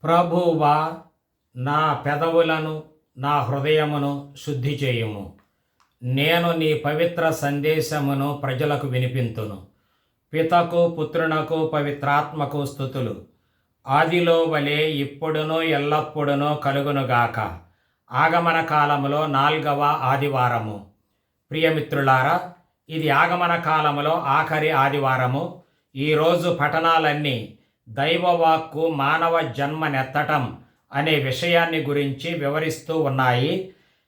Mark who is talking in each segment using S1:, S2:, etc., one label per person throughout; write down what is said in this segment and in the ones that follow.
S1: ప్రభువా, నా పెదవులను నా హృదయమును శుద్ధి చేయుము. నేను నీ పవిత్ర సందేశమును ప్రజలకు వినిపింతును. పితకు పుత్రునకు పవిత్రాత్మకు స్తుతులు, ఆదిలో వలె ఇప్పుడును ఎల్లప్పుడును కలుగునుగాక. ఆగమన కాలములో 4వ ఆదివారము. ప్రియమిత్రులారా, ఇది ఆగమన కాలములో ఆఖరి ఆదివారము. ఈరోజు పఠనాలన్నీ దైవవాక్కు మానవ జన్మనెత్తటం అనే విషయాన్ని గురించి వివరిస్తూ ఉన్నాయి.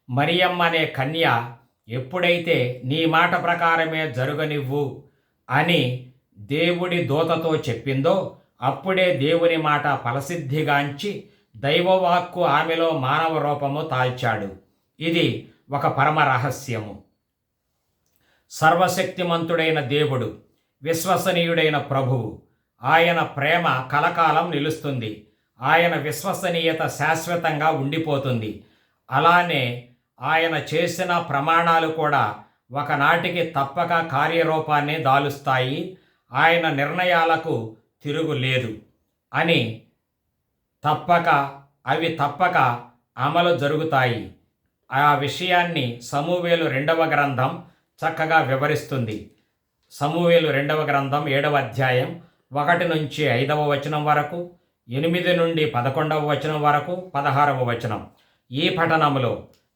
S1: మరియమ్మ అనే కన్య ఎప్పుడైతే నీ మాట ప్రకారమే జరుగనివ్వు అని దేవుడి దూతతో చెప్పిందో అప్పుడే దేవుని మాట ఫలసిద్ధిగాంచి దైవవాక్కు ఆమెలో మానవ రూపము దాల్చాడు. ఇది ఒక పరమ రహస్యము. సర్వశక్తిమంతుడైన దేవుడు, విశ్వసనీయుడైన ప్రభువు, ఆయన ప్రేమ కలకాలం నిలుస్తుంది. ఆయన విశ్వసనీయత శాశ్వతంగా ఉండిపోతుంది. అలానే ఆయన చేసిన ప్రమాణాలు కూడా ఒకనాటికి తప్పక కార్యరూపాన్ని దాలుస్తాయి. ఆయన నిర్ణయాలకు తిరుగులేదు అని అవి తప్పక అమలు జరుగుతాయి. ఆ విషయాన్ని సమూయేలు 2వ గ్రంథం చక్కగా వివరిస్తుంది. సమూయేలు 2వ గ్రంథం 7వ అధ్యాయం 1 నుంచి 5వ వచనం వరకు, 8 నుండి 11వ వచనం వరకు, 16వ వచనం. ఈ పఠనములో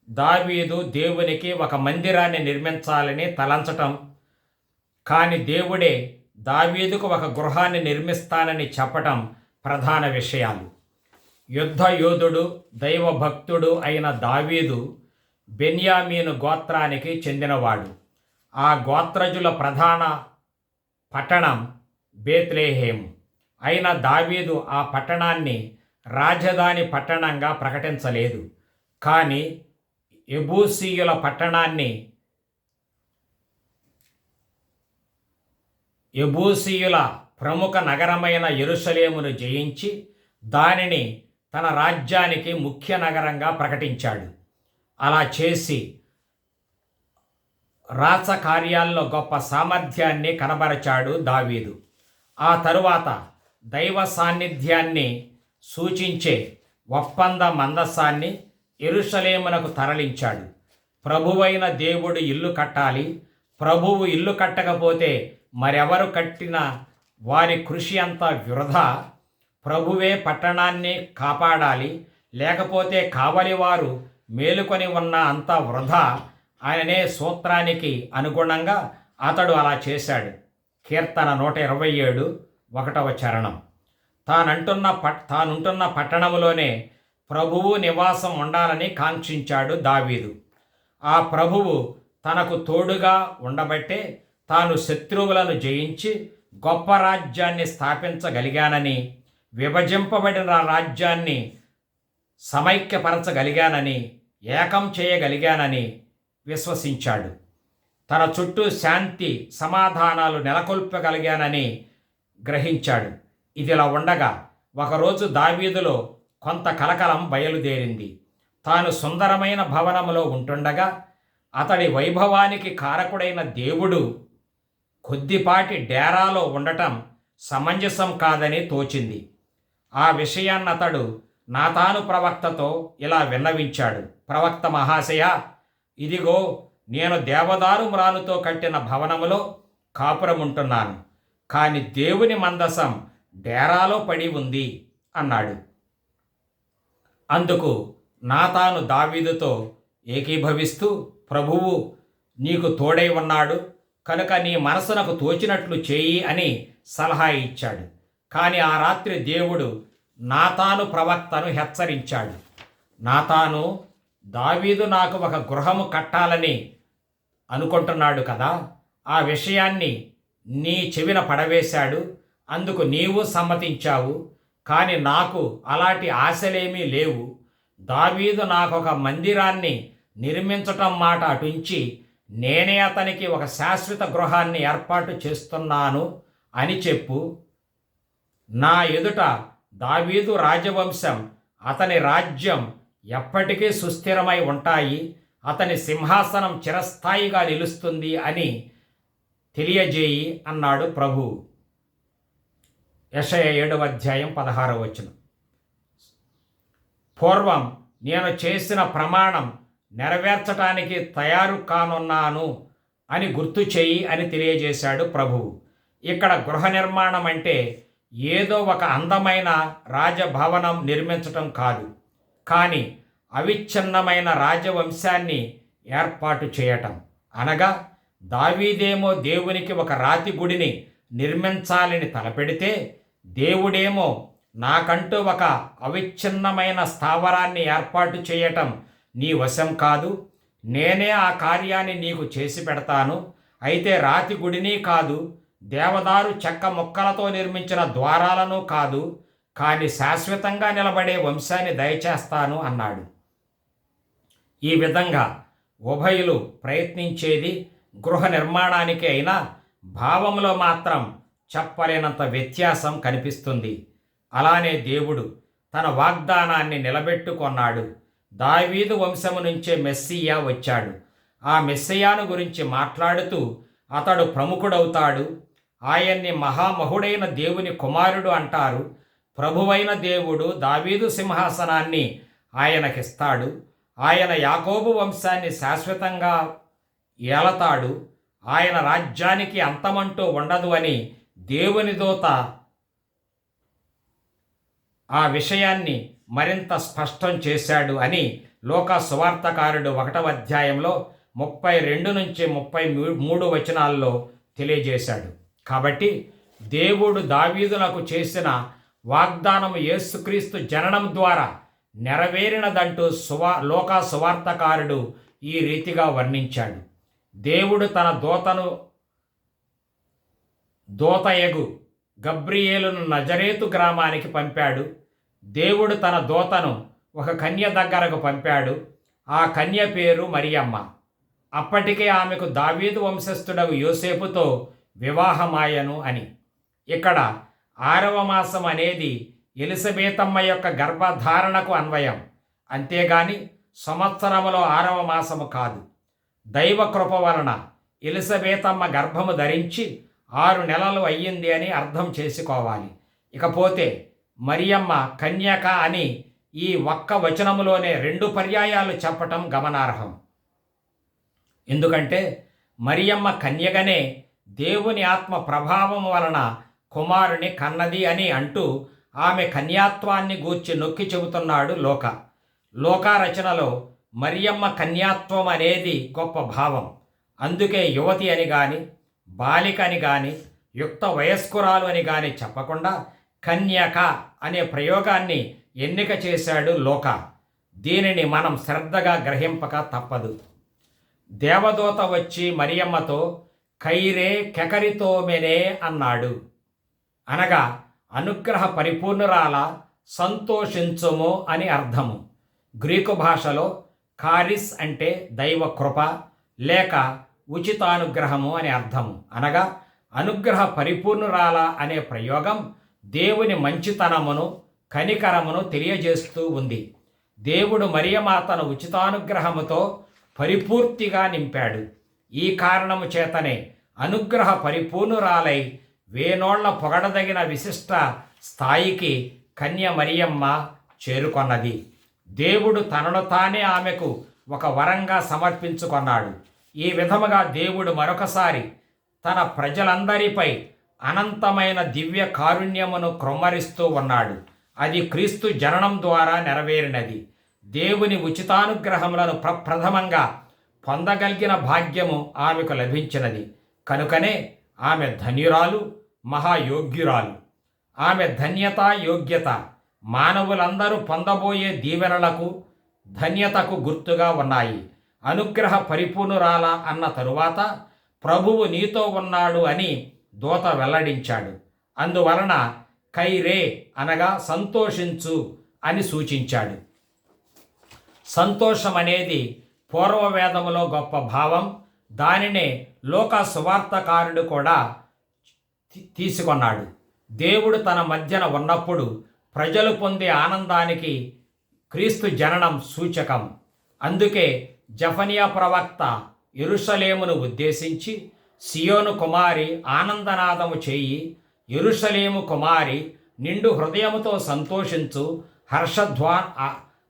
S1: దావీదు దేవునికి ఒక మందిరాన్ని నిర్మించాలని తలంచటం, కానీ దేవుడే దావీదుకు ఒక గృహాన్ని నిర్మిస్తానని చెప్పటం ప్రధాన విషయాలు. యుద్ధ యోధుడు, దైవభక్తుడు అయిన దావీదు బెన్యామీను గోత్రానికి చెందినవాడు. ఆ గోత్రజుల ప్రధాన పట్టణం బేత్లెహేము. అయిన దావీదు ఆ పట్టణాన్ని రాజధాని పట్టణంగా ప్రకటించలేదు. కానీ యెబూసీయుల పట్టణాన్ని, యెబూసీయుల ప్రముఖ నగరమైన యెరూషలేమును జయించి దానిని తన రాజ్యానికి ముఖ్య నగరంగా ప్రకటించాడు. అలా చేసి రాచకార్యాల్లో గొప్ప సామర్థ్యాన్ని కనబరచాడు దావీదు. ఆ తరువాత దైవ సాన్నిధ్యాన్ని సూచించే ఒప్పంద మందసాన్ని యెరూషలేమునకు తరలించాడు. ప్రభువైన దేవుడు ఇల్లు కట్టాలి. ప్రభువు ఇల్లు కట్టకపోతే మరెవరు కట్టిన వారి కృషి అంతా వృధా. ప్రభువే పట్టణాన్ని కాపాడాలి, లేకపోతే కావలివారు మేలుకొని ఉన్న అంతా వృధా అనే సూత్రానికి అనుగుణంగా అతడు అలా చేశాడు. కీర్తన 127 1వ చరణం. తానుంటున్న పట్టణములోనే ప్రభువు నివాసం ఉండాలని కాంక్షించాడు దావీదు. ఆ ప్రభువు తనకు తోడుగా ఉండబట్టే తాను శత్రువులను జయించి గొప్ప రాజ్యాన్ని స్థాపించగలిగానని, విభజింపబడిన రాజ్యాన్ని సమైక్యపరచగలిగానని, ఏకం చేయగలిగానని విశ్వసించాడు. తన చుట్టూ శాంతి సమాధానాలు నెలకొల్పగలిగానని గ్రహించాడు. ఇదిలా ఉండగా ఒకరోజు దావీదులో కొంత కలకలం బయలుదేరింది. తాను సుందరమైన భవనములో ఉంటుండగా అతడి వైభవానికి కారకుడైన దేవుడు కొద్దిపాటి డేరాలో ఉండటం సమంజసం కాదని తోచింది. ఆ విషయాన్ని అతడు నాతాను ప్రవక్తతో ఇలా విన్నవించాడు. ప్రవక్త మహాశయ, ఇదిగో నేను దేవదారు మ్రానుతో కట్టిన భవనములో కాపురముంటున్నాను, కానీ దేవుని మందసం డేరాలో పడి ఉంది అన్నాడు. అందుకు నాతాను దావీదుతో ఏకీభవిస్తూ, ప్రభువు నీకు తోడై ఉన్నాడు కనుక నీ మనసునకు తోచినట్లు చేయి అని సలహా ఇచ్చాడు. కానీ ఆ రాత్రి దేవుడు నాతాను ప్రవక్తను హెచ్చరించాడు. నాతాను, దావీదు నాకు ఒక గృహము కట్టాలని అనుకుంటున్నాడు కదా, ఆ విషయాన్ని నీ చెవిన పడవేశాడు. అందుకు నీవు సమ్మతించావు, కానీ నాకు అలాంటి ఆశలేమీ లేవు. దావీదు నాకు ఒక మందిరాన్ని నిర్మించటం మాట అటుంచి నేనే అతనికి ఒక శాశ్వత గృహాన్ని ఏర్పాటు చేస్తున్నాను అని చెప్పు. నా ఎదుట దావీదు రాజవంశం, అతని రాజ్యం ఎప్పటికీ సుస్థిరమై ఉంటాయి, అతని సింహాసనం చిరస్థాయిగా నిలుస్తుంది అని తెలియజేయి అన్నాడు ప్రభువు. యెషయా 7వ అధ్యాయం 16వ వచనం. పూర్వం నేను చేసిన ప్రమాణం నెరవేర్చటానికి తయారు కానున్నాను అని గుర్తు చెయ్యి అని తెలియజేశాడు ప్రభువు. ఇక్కడ గృహ నిర్మాణం అంటే ఏదో ఒక అందమైన రాజభవనం నిర్మించటం కాదు, కానీ అవిచ్ఛిన్నమైన రాజవంశాన్ని ఏర్పాటు చేయటం. అనగా దావీదేమో దేవునికి ఒక రాతి గుడిని నిర్మించాలని తలపెడితే, దేవుడేమో నాకంటూ ఒక అవిచ్ఛిన్నమైన స్థావరాన్ని ఏర్పాటు చేయటం నీ వశం కాదు, నేనే ఆ కార్యాన్ని నీకు చేసి పెడతాను. అయితే రాతి గుడిని కాదు, దేవదారు చెక్క ముక్కలతో నిర్మించిన ద్వారాలను కాదు, కానీ శాశ్వతంగా నిలబడే వంశాన్ని దయచేస్తాను అన్నాడు. ఈ విధంగా ఉభయులు ప్రయత్నించేది గృహ నిర్మాణానికి అయినా భావంలో మాత్రం చెప్పలేనంత వ్యత్యాసం కనిపిస్తుంది. అలానే దేవుడు తన వాగ్దానాన్ని నిలబెట్టుకొన్నాడు. దావీదు వంశము నుంచే మెస్సియా వచ్చాడు. ఆ మెస్సియాను గురించి మాట్లాడుతూ అతడు ప్రముఖుడవుతాడు, ఆయన్ని మహామహుడైన దేవుని కుమారుడు అంటారు, ప్రభువైన దేవుడు దావీదు సింహాసనాన్ని ఆయనకిస్తాడు, ఆయన యాకోబు వంశాన్ని శాశ్వతంగా ఏలతాడు, ఆయన రాజ్యానికి అంతమంటూ ఉండదు అని దేవుని దూత ఆ విషయాన్ని మరింత స్పష్టం చేశాడు అని లోకా సువార్తకారుడు 1వ అధ్యాయంలో 32 నుంచి 33 వచనాల్లో తెలియజేశాడు. కాబట్టి దేవుడు దావీదునకు చేసిన వాగ్దానం యేసుక్రీస్తు జననం ద్వారా నెరవేరినదంటూ లోకా సువార్తకారుడు ఈ రీతిగా వర్ణించాడు. దేవుడు తన దూతయగు గబ్రియేలును నజరేతు గ్రామానికి పంపాడు. దేవుడు తన దూతను ఒక కన్య దగ్గరకు పంపాడు. ఆ కన్య పేరు మరియమ్మ. అప్పటికే ఆమెకు దావీదు వంశస్థుడగు యోసేపుతో వివాహమాయను అని. ఇక్కడ 6వ మాసం అనేది ఎలిజబెతమ్మ యొక్క గర్భధారణకు అన్వయం, అంతేగాని సంవత్సరములో 6వ మాసము కాదు. దైవ కృప వలన ఎలిజబెతమ్మ గర్భము ధరించి 6 నెలలు అయ్యింది అని అర్థం చేసుకోవాలి. ఇకపోతే మరియమ్మ కన్యక అని ఈ ఒక్క వచనములోనే 2 పర్యాయాలు చెప్పటం గమనార్హం. ఎందుకంటే మరియమ్మ కన్యగనే దేవుని ఆత్మ ప్రభావం వలన కుమారుని కన్నది అని అంటూ ఆమె కన్యాత్వాన్ని గూర్చి నొక్కి చెబుతున్నాడు లోకా రచనలో మరియమ్మ కన్యాత్వం అనేది గొప్ప భావం. అందుకే యువతి అని కానీ బాలిక అని కానీ యుక్త వయస్కురాలు అని కానీ చెప్పకుండా కన్యక అనే ప్రయోగాన్ని ఎన్నిక చేశాడు లోకా. దీనిని మనం శ్రద్ధగా గ్రహింపక తప్పదు. దేవదూత వచ్చి మరియమ్మతో కైరే కెకరితోమెనే అన్నాడు. అనగా అనుగ్రహ పరిపూర్ణురాల సంతోషించుము అని అర్థము. గ్రీకు భాషలో కారిస్ అంటే దైవ కృప లేక ఉచితానుగ్రహము అని అర్థము. అనగా అనుగ్రహ పరిపూర్ణురాల అనే ప్రయోగం దేవుని మంచితనమును కనికరమును తెలియజేస్తూ ఉంది. దేవుడు మరియమాతను ఉచితానుగ్రహముతో పరిపూర్తిగా నింపాడు. ఈ కారణము చేతనే అనుగ్రహ పరిపూర్ణురాలై వేనోళ్ల పొగడదగిన విశిష్ట స్థాయికి కన్య మరియమ్మ చేరుకొన్నది. దేవుడు తనను తానే ఆమెకు ఒక వరంగా సమర్పించుకొన్నాడు. ఈ విధముగా దేవుడు మరొకసారి తన ప్రజలందరిపై అనంతమైన దివ్య కారుణ్యమును క్రొమ్మరిస్తూ ఉన్నాడు. అది క్రీస్తు జననం ద్వారా నెరవేరినది. దేవుని ఉచితానుగ్రహములను ప్రప్రథమంగా పొందగలిగిన భాగ్యము ఆమెకు లభించినది. కనుకనే ఆమె ధన్యురాలు, మహాయోగ్యురాలు. ఆమె ధన్యత యోగ్యత మానవులందరూ పొందబోయే దీవెనలకు ధన్యతకు గుర్తుగా ఉన్నాయి. అనుగ్రహ పరిపూర్ణురాల అన్న తరువాత ప్రభువు నీతో ఉన్నాడు అని దూత వెల్లడించాడు. అందువలన కైరే అనగా సంతోషించు అని సూచించాడు. సంతోషం అనేది పూర్వవేదములో గొప్ప భావం. దానినే లోకా సువార్తకారుడు కూడా తీసుకొన్నాడు. దేవుడు తన మధ్యన ఉన్నప్పుడు ప్రజలు పొందే ఆనందానికి క్రీస్తు జననం సూచకం. అందుకే జఫన్యా ప్రవక్త యెరూషలేమును ఉద్దేశించి సియోను కుమారి ఆనందనాదము చేయి, యెరూషలేము కుమారి నిండు హృదయముతో సంతోషించు,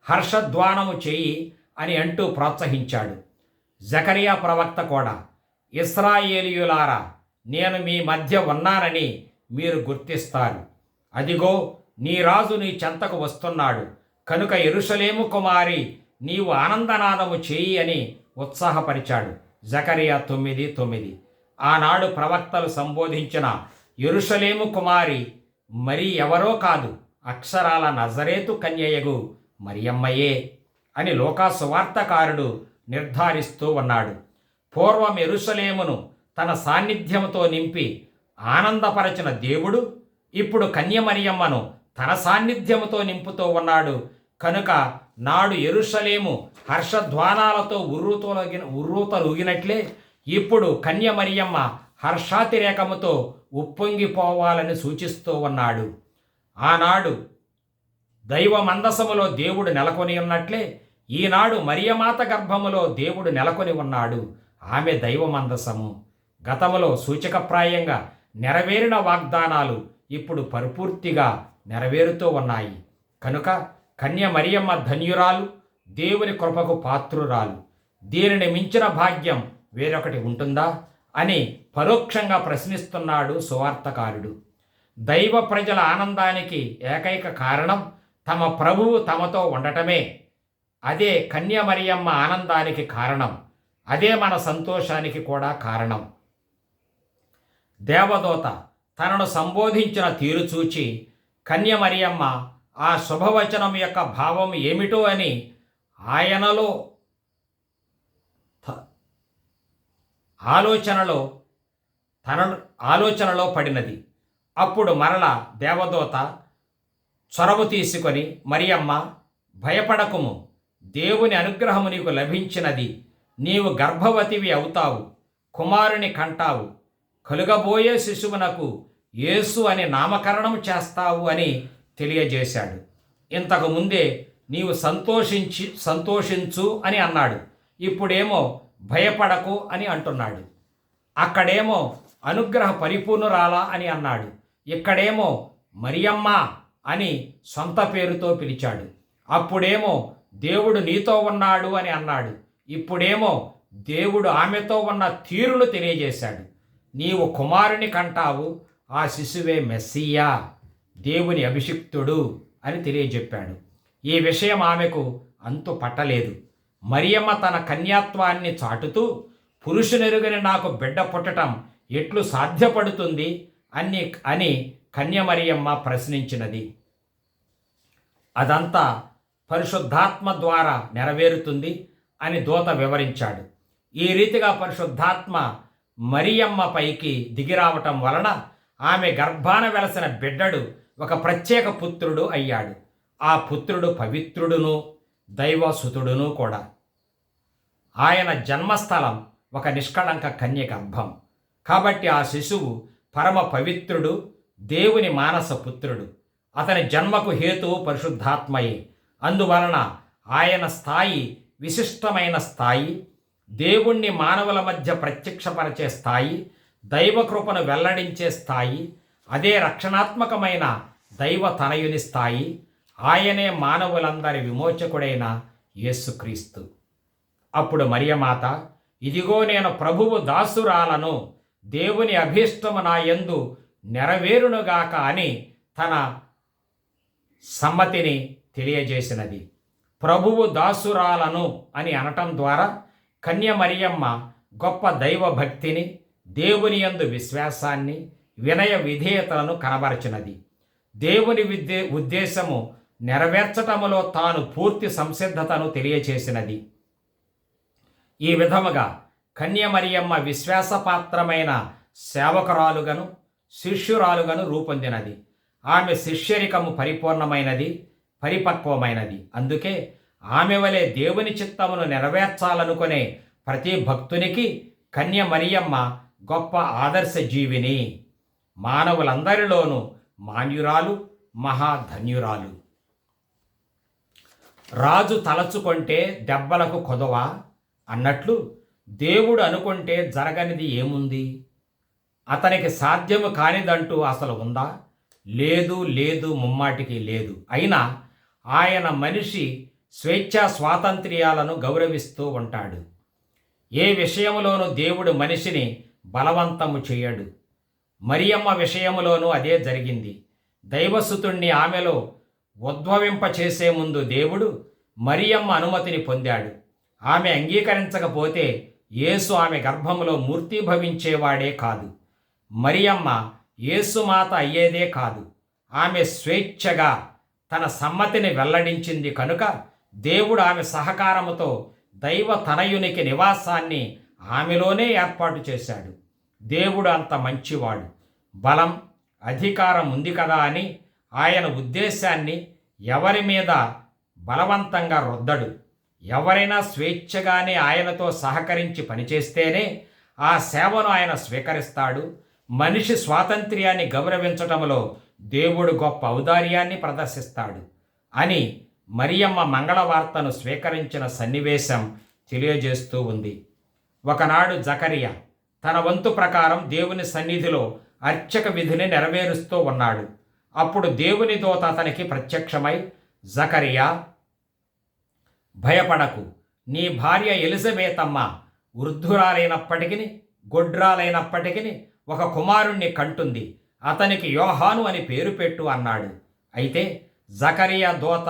S1: హర్షధ్వానము చెయ్యి అని అంటూ ప్రోత్సహించాడు. జకరియా ప్రవక్త కూడా, ఇశ్రాయేలీయులారా, నేను మీ మధ్య ఉన్నానని మీరు గుర్తిస్తారు. అదిగో, నీ రాజు నీ చెంతకు వస్తున్నాడు, కనుక యెరూషలేము కుమారి, నీవు ఆనందనాదము చేయి అని ఉత్సాహపరిచాడు. జకరియా 9:9. ఆనాడు ప్రవక్తలు సంబోధించిన యెరూషలేము కుమారి మరి ఎవరో కాదు, అక్షరాల నజరేతు కన్యయగు మరియమ్మయే అని లూకా సువార్తకారుడు నిర్ధారిస్తూ ఉన్నాడు. పూర్వం యెరూషలేమును తన సాన్నిధ్యంతో నింపి ఆనందపరచిన దేవుడు ఇప్పుడు కన్య మరియమ్మను తన సాన్నిధ్యముతో నింపుతూ ఉన్నాడు. కనుక నాడు యెరూషలేము హర్షధ్వానాలతో ఉర్రూతలూగినట్లే ఇప్పుడు కన్య మరియమ్మ హర్షాతిరేకముతో ఉప్పొంగిపోవాలని సూచిస్తూ ఉన్నాడు. ఆనాడు దైవ మందసములో దేవుడు నెలకొని ఉన్నట్లే ఈనాడు మరియమాత గర్భములో దేవుడు నెలకొని ఉన్నాడు. ఆమె దైవ మందసము. గతములో సూచకప్రాయంగా నెరవేరిన వాగ్దానాలు ఇప్పుడు పరిపూర్తిగా నెరవేరుతూ ఉన్నాయి. కనుక కన్య మరియమ్మ ధన్యురాలు, దేవుని కృపకు పాత్రురాలు. దీనిని మించిన భాగ్యం వేరొకటి ఉంటుందా అని పరోక్షంగా ప్రశ్నిస్తున్నాడు సువార్తకారుడు. దైవ ప్రజల ఆనందానికి ఏకైక కారణం తమ ప్రభువు తమతో ఉండటమే. అదే కన్య మరియమ్మ ఆనందానికి కారణం. అదే మన సంతోషానికి కూడా కారణం. దేవదూత తనను సంబోధించిన తీరు చూచి కన్య మరియమ్మ ఆ శుభవచనం యొక్క భావం ఏమిటో అని ఆలోచనలో పడినది. అప్పుడు మరల దేవదూత చొరవ తీసుకొని, మరియమ్మ, భయపడకుము, దేవుని అనుగ్రహము నీకు లభించినది, నీవు గర్భవతివి అవుతావు, కుమారుని కంటావు, కలుగబోయే శిశువునకు యేసు అని నామకరణం చేస్తావు అని తెలియజేశాడు. ఇంతకు ముందే నీవు సంతోషించు అని అన్నాడు. ఇప్పుడేమో భయపడకు అని అంటున్నాడు. అక్కడేమో అనుగ్రహ పరిపూర్ణురాలా అని అన్నాడు. ఇక్కడేమో మరియమ్మ అని సొంత పేరుతో పిలిచాడు. అప్పుడేమో దేవుడు నీతో ఉన్నాడు అని అన్నాడు. ఇప్పుడేమో దేవుడు ఆమెతో ఉన్న తీరును తెలియజేశాడు. నీవు కుమారుని కంటావు, ఆ శిశువే మెస్సియా, దేవుని అభిషిక్తుడు అని తెలియజెప్పాడు. ఈ విషయం ఆమెకు అంతు పట్టలేదు. మరియమ్మ తన కన్యాత్వాన్ని చాటుతూ, పురుషునెరుగని నాకు బిడ్డ పుట్టటం ఎట్లు సాధ్యపడుతుంది అని కన్య మరియమ్మ ప్రశ్నించినది. అదంతా పరిశుద్ధాత్మ ద్వారా నెరవేరుతుంది అని దూత వివరించాడు. ఈ రీతిగా పరిశుద్ధాత్మ మరియమ్మ పైకి దిగిరావటం వలన ఆమె గర్భాన వెలసిన బిడ్డడు ఒక ప్రత్యేక పుత్రుడు అయ్యాడు. ఆ పుత్రుడు పవిత్రుడును దైవసుతుడును కూడా. ఆయన జన్మస్థలం ఒక నిష్కళంక కన్య గర్భం. కాబట్టి ఆ శిశువు పరమ పవిత్రుడు, దేవుని మానస పుత్రుడు. అతని జన్మకు హేతువు పరిశుద్ధాత్మయే. అందువలన ఆయన స్థాయి విశిష్టమైన స్థాయి, దేవుణ్ణి మానవుల మధ్య ప్రత్యక్షపరిచే స్థాయి, దైవకృపను వెల్లడించే స్థాయి. అదే రక్షణాత్మకమైన దైవ తనయుని స్థాయి. ఆయనే మానవులందరి విమోచకుడైన యేసుక్రీస్తు. అప్పుడు మరియమాత, ఇదిగో నేను ప్రభువు దాసురాలను, దేవుని అభీష్టము నా యందు నెరవేరునుగాక అని తన సమ్మతిని తెలియజేసినది. ప్రభువు దాసురాలను అని అనటం ద్వారా కన్య మరియమ్మ గొప్ప దైవభక్తిని, దేవుని యందు విశ్వాసాన్ని, వినయ విధేయతలను కనబరచినది. దేవుని ఉద్దేశము నెరవేర్చటములో తాను పూర్తి సంసిద్ధతను తెలియచేసినది. ఈ విధముగా కన్య మరియమ్మ విశ్వాసపాత్రమైన సేవకురాలుగను శిష్యురాలుగను రూపొందినది. ఆమె శిష్యరికము పరిపూర్ణమైనది, పరిపక్వమైనది. అందుకే ఆమె వలె దేవుని చిత్తమును నెరవేర్చాలనుకునే ప్రతి భక్తునికి కన్య మరియమ్మ గొప్ప ఆదర్శ జీవిని, మానవులందరిలోనూ మాన్యురాలు, మహాధన్యురాలు. రాజు తలచుకుంటే దెబ్బలకు కొదవ అన్నట్లు దేవుడు అనుకుంటే జరగనిది ఏముంది? అతనికి సాధ్యము కానిదంటూ అసలు ఉందా? లేదు, లేదు, ముమ్మాటికి లేదు. అయినా ఆయన మనిషి స్వేచ్ఛా స్వాతంత్ర్యాలను గౌరవిస్తూ ఉంటాడు. ఏ విషయంలోనూ దేవుడు మనిషిని బలవంతము చేయడు. మరియమ్మ విషయములోనూ అదే జరిగింది. దైవసుతుణ్ణి ఆమెలో ఉద్భవింపచేసే ముందు దేవుడు మరియమ్మ అనుమతిని పొందాడు. ఆమె అంగీకరించకపోతే యేసు ఆమె గర్భములో మూర్తీభవించేవాడే కాదు. మరియమ్మ యేసుమాత అయ్యేదే కాదు. ఆమె స్వేచ్ఛగా తన సమ్మతిని వెల్లడించింది కనుక దేవుడు ఆమె సహకారముతో దైవ తనయునికి నివాసాన్ని ఆమెలోనే ఏర్పాటు చేశాడు. దేవుడు అంత మంచివాడు. బలం, అధికారం ఉంది కదా అని ఆయన ఉద్దేశాన్ని ఎవరి మీద బలవంతంగా రుద్దడు. ఎవరైనా స్వేచ్ఛగానే ఆయనతో సహకరించి పనిచేస్తేనే ఆ సేవను ఆయన స్వీకరిస్తాడు. మనిషి స్వాతంత్ర్యాన్ని గౌరవించటంలో దేవుడు గొప్ప ఔదార్యాన్ని ప్రదర్శిస్తాడు అని మరియమ్మ మంగళవార్తను స్వీకరించిన సన్నివేశం తెలియజేస్తూ ఉంది. ఒకనాడు జకరియా తన వంతు ప్రకారం దేవుని సన్నిధిలో అర్చక విధిని నెరవేరుస్తూ ఉన్నాడు. అప్పుడు దేవుని దూత అతనికి ప్రత్యక్షమై, జకరియా, భయపడకు, నీ భార్య ఎలిజబెతమ్మ వృద్ధురాలైనప్పటికీ గొడ్రాలైనప్పటికీ ఒక కుమారుణ్ణి కంటుంది. అతనికి యోహాను అని పేరు పెట్టు అన్నాడు. అయితే జకరియా దూత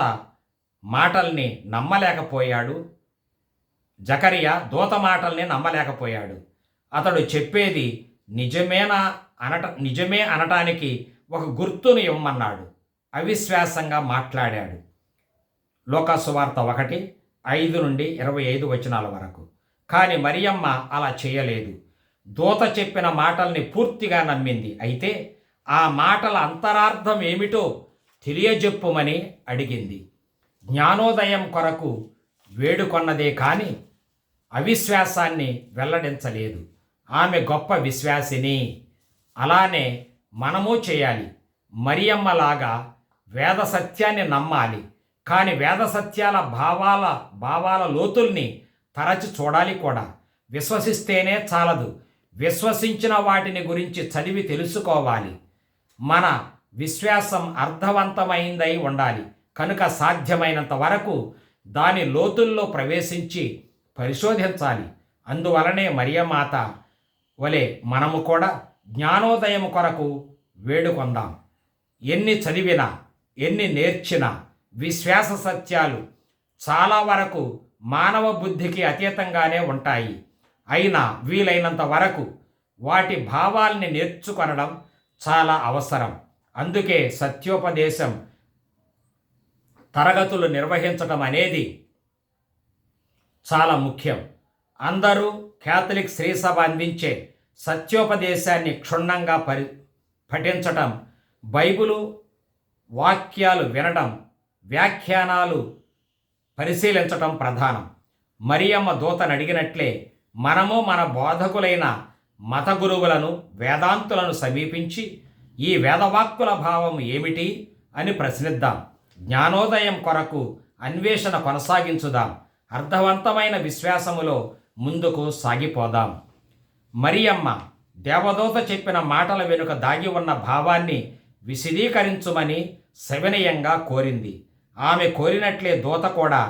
S1: మాటల్ని నమ్మలేకపోయాడు. అతడు చెప్పేది నిజమే అనటానికి ఒక గుర్తును ఇవ్వమన్నాడు. అవిశ్వాసంగా మాట్లాడాడు. లోకాసువార్త 1:5-25 వరకు. కానీ మరియమ్మ అలా చేయలేదు. దూత చెప్పిన మాటల్ని పూర్తిగా నమ్మింది. అయితే ఆ మాటల అంతరార్థం ఏమిటో తెలియజెప్పుమని అడిగింది. జ్ఞానోదయం కొరకు వేడుకొన్నదే కానీ అవిశ్వాసాన్ని వెల్లడించలేదు. ఆమె గొప్ప విశ్వాసిని. అలానే మనము చేయాలి. మరియమ్మలాగా వేద సత్యాన్ని నమ్మాలి. కానీ వేద సత్యాల భావాల లోతుల్ని తరచి చూడాలి కూడా. విశ్వసిస్తేనే చాలదు. విశ్వసించిన వాటిని గురించి చదివి తెలుసుకోవాలి. మన విశ్వాసం అర్థవంతమైందై ఉండాలి. కనుక సాధ్యమైనంత వరకు దాని లోతుల్లో ప్రవేశించి పరిశోధించాలి. అందువలనే మరియమాత వలె మనము కూడా జ్ఞానోదయం కొరకు వేడుకొందాం. ఎన్ని చదివినా, ఎన్ని నేర్చినా విశ్వాస సత్యాలు చాలా వరకు మానవ బుద్ధికి అతీతంగానే ఉంటాయి. అయినా వీలైనంత వరకు వాటి భావాల్ని నేర్చుకొనడం చాలా అవసరం. అందుకే సత్యోపదేశం తరగతులు నిర్వహించడం అనేది చాలా ముఖ్యం. అందరూ క్యాథలిక్ శ్రీసభ అందించే సత్యోపదేశాన్ని క్షుణ్ణంగా పఠించటం, బైబిలు వాక్యాలు వినడం, వ్యాఖ్యానాలు పరిశీలించటం ప్రధానం. మరియమ్మ దూతను అడిగినట్లే మనము మన బోధకులైన మత గురువులను, వేదాంతులను సమీపించి ఈ వేదవాక్కుల భావం ఏమిటి అని ప్రశ్నిద్దాం. జ్ఞానోదయం కొరకు అన్వేషణ కొనసాగించుదాం. అర్థవంతమైన విశ్వాసములో ముందుకు సాగిపోదాం. మరియమ్మ దేవదూత చెప్పిన మాటల వెనుక దాగి ఉన్న భావాన్ని విశదీకరించుమని సవినయంగా కోరింది. ఆమె కోరినట్లే దూత కూడా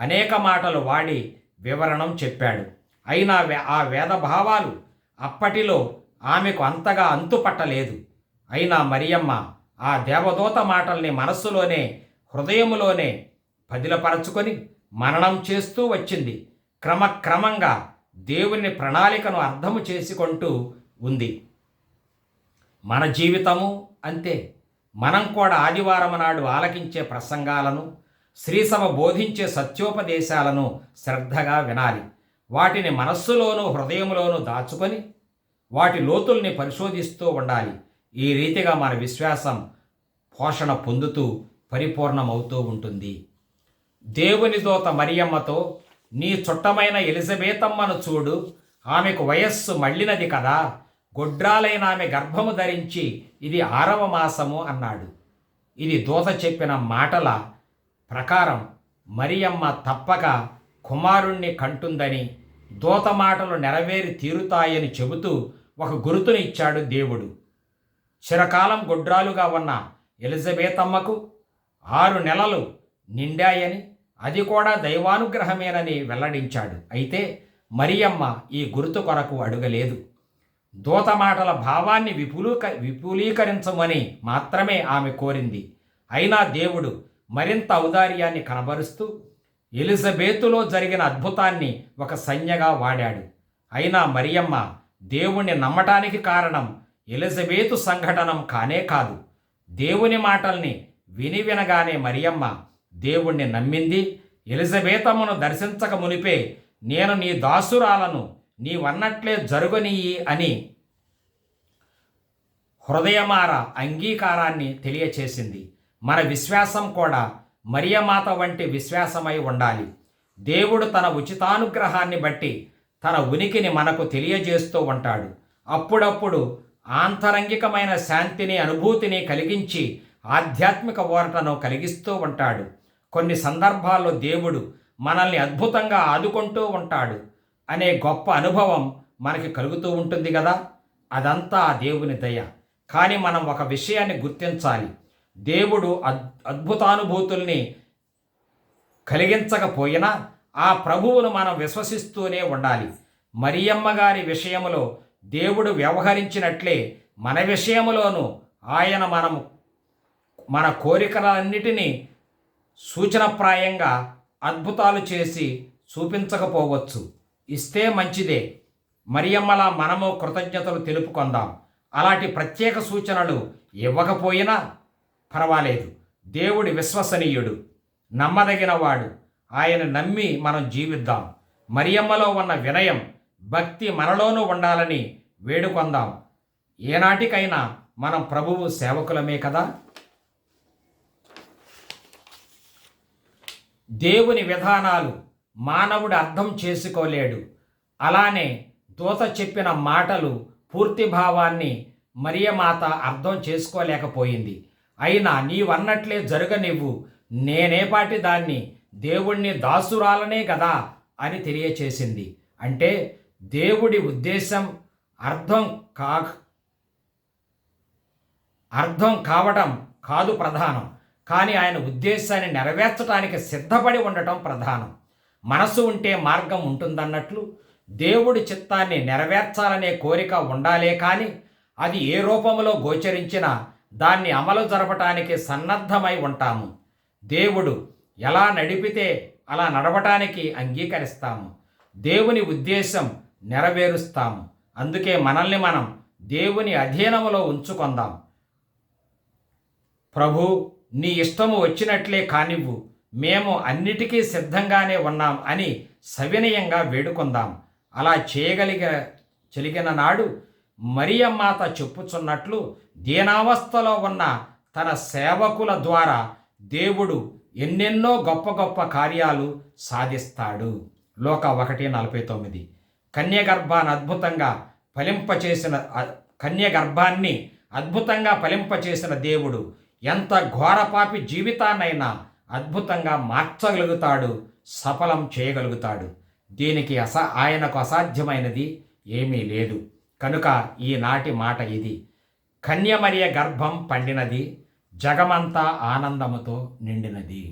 S1: అనేక మాటలు వాడి వివరణం చెప్పాడు. అయినా ఆ వేద భావాలు అప్పటిలో ఆమెకు అంతగా అంతుపట్టలేదు. అయినా మరియమ్మ ఆ దేవదూత మాటల్ని మనస్సులోనే, హృదయములోనే పదిలపరచుకొని మననం చేస్తూ వచ్చింది. క్రమక్రమంగా దేవుని ప్రణాళికను అర్థము చేసుకుంటూ ఉంది. మన జీవితము అంతే. మనం కూడా ఆదివారం నాడు ఆలకించే ప్రసంగాలను, శ్రీసభ బోధించే సత్యోపదేశాలను శ్రద్ధగా వినాలి. వాటిని మనస్సులోనూ హృదయంలోనూ దాచుకొని వాటి లోతుల్ని పరిశోధిస్తూ ఉండాలి. ఈ రీతిగా మన విశ్వాసం పోషణ పొందుతూ పరిపూర్ణమవుతూ ఉంటుంది. దేవుని దూత మరియమ్మతో, నీ చుట్టమైన ఎలిజబెతమ్మను చూడు, ఆమెకు వయస్సు మళ్ళినది కదా, గొడ్రాలైన ఆమె గర్భము ధరించి ఇది 6వ మాసము అన్నాడు. ఇది దూత చెప్పిన మాటల ప్రకారం మరియమ్మ తప్పక కుమారుణ్ణి కంటుందని, దూత మాటలు నెరవేరి తీరుతాయని చెబుతూ ఒక గుర్తును ఇచ్చాడు దేవుడు. చిరకాలం గొడ్రాలుగా ఉన్న ఎలిజబెతమ్మకు 6 నెలలు నిండాయని, అది కూడా దైవానుగ్రహమేనని వెల్లడించాడు. అయితే మరియమ్మ ఈ గుర్తు కొరకు అడుగలేదు. దూత మాటల భావాన్ని విపులీకరించమని మాత్రమే ఆమె కోరింది. అయినా దేవుడు మరింత ఔదార్యాన్ని కనబరుస్తూ ఎలిజబెతులో జరిగిన అద్భుతాన్ని ఒక సంజ్ఞగా వాడాడు. అయినా మరియమ్మ దేవుణ్ణి నమ్మటానికి కారణం ఎలిజబెతు సంఘటనం కానే కాదు. దేవుని మాటల్ని వినగానే మరియమ్మ దేవుణ్ణి నమ్మింది. ఎలిజబెతమ్మను దర్శించక మునిపే నేను నీ దాసురాలను, నీవన్నట్లే జరుగునియ్యి అని హృదయమార అంగీకారాన్ని తెలియచేసింది. మన విశ్వాసం కూడా మరియమాత వంటి విశ్వాసమై ఉండాలి. దేవుడు తన ఉచితానుగ్రహాన్ని బట్టి తన ఉనికిని మనకు తెలియజేస్తూ ఉంటాడు. అప్పుడప్పుడు ఆంతరంగికమైన శాంతిని, అనుభూతిని కలిగించి ఆధ్యాత్మిక ఊరటను కలిగిస్తూ ఉంటాడు. కొన్ని సందర్భాల్లో దేవుడు మనల్ని అద్భుతంగా ఆదుకుంటూ ఉంటాడు అనే గొప్ప అనుభవం మనకి కలుగుతూ ఉంటుంది కదా. అదంతా దేవుని దయ. కానీ మనం ఒక విషయాన్ని గుర్తించాలి. దేవుడు అద్భుతానుభూతుల్ని కలిగించకపోయినా ఆ ప్రభువును మనం విశ్వసిస్తూనే ఉండాలి. మరియమ్మ గారి విషయంలో దేవుడు వ్యవహరించినట్లే మన విషయంలోనూ ఆయన మన కోరికలన్నిటినీ సూచనప్రాయంగా అద్భుతాలు చేసి చూపించకపోవచ్చు. ఇస్తే మంచిదే. మరియమ్మలా మనము కృతజ్ఞతలు తెలుపుకుందాం. అలాంటి ప్రత్యేక సూచనలు ఇవ్వకపోయినా పర్వాలేదు. దేవుడి విశ్వసనీయుడు, నమ్మదగినవాడు. ఆయన నమ్మి మనం జీవిద్దాం. మరియమ్మలో ఉన్న వినయం, భక్తి మనలోనూ ఉండాలని వేడుకొందాం. ఏనాటికైనా మనం ప్రభువు సేవకులమే కదా. దేవుని విధానాలు మానవుడు అర్థం చేసుకోలేడు. అలానే దూత చెప్పిన మాటలు పూర్తి భావాన్ని మరియమాత అర్థం చేసుకోలేకపోయింది. అయినా నీవన్నట్లే జరగనివ్వు, నేనేపాటి దాన్ని, దేవుణ్ణి దాసురాలనే కదా అని తెలియచేసింది. అంటే దేవుడి ఉద్దేశం అర్థం కావడం కాదు ప్రధానం, కానీ ఆయన ఉద్దేశాన్ని నెరవేర్చడానికి సిద్ధపడి ఉండటం ప్రధానం. మనసు ఉంటే మార్గం ఉంటుందన్నట్లు దేవుడి చిత్తాన్ని నెరవేర్చాలనే కోరిక ఉండాలే కానీ అది ఏ రూపంలో గోచరించినా దాన్ని అమలు జరపటానికి సన్నద్ధమై ఉంటాము. దేవుడు ఎలా నడిపితే అలా నడవటానికి అంగీకరిస్తాము. దేవుని ఉద్దేశం నెరవేరుస్తాము. అందుకే మనల్ని మనం దేవుని అధీనములో ఉంచుకుందాం. ప్రభు, నీ ఇష్టము వచ్చినట్లే కానివ్వు, మేము అన్నిటికీ సిద్ధంగానే ఉన్నాం అని సవినయంగా వేడుకుందాం. అలా చేయగలిగిన నాడు మరియమ్మాత చెప్పుచున్నట్లు దీనావస్థలో ఉన్న తన సేవకుల ద్వారా దేవుడు ఎన్నెన్నో గొప్ప గొప్ప కార్యాలు సాధిస్తాడు. లోక 1:49. కన్యగర్భాన్ని అద్భుతంగా ఫలింపచేసిన దేవుడు ఎంత ఘోరపాపి జీవితాన్నైనా అద్భుతంగా మార్చగలుగుతాడు, సఫలం చేయగలుగుతాడు. దీనికి ఆయనకు అసాధ్యమైనది ఏమీ లేదు. కనుక ఈనాటి మాట ఇది: కన్యమరియ గర్భం పండినది, జగమంతా ఆనందముతో నిండినది.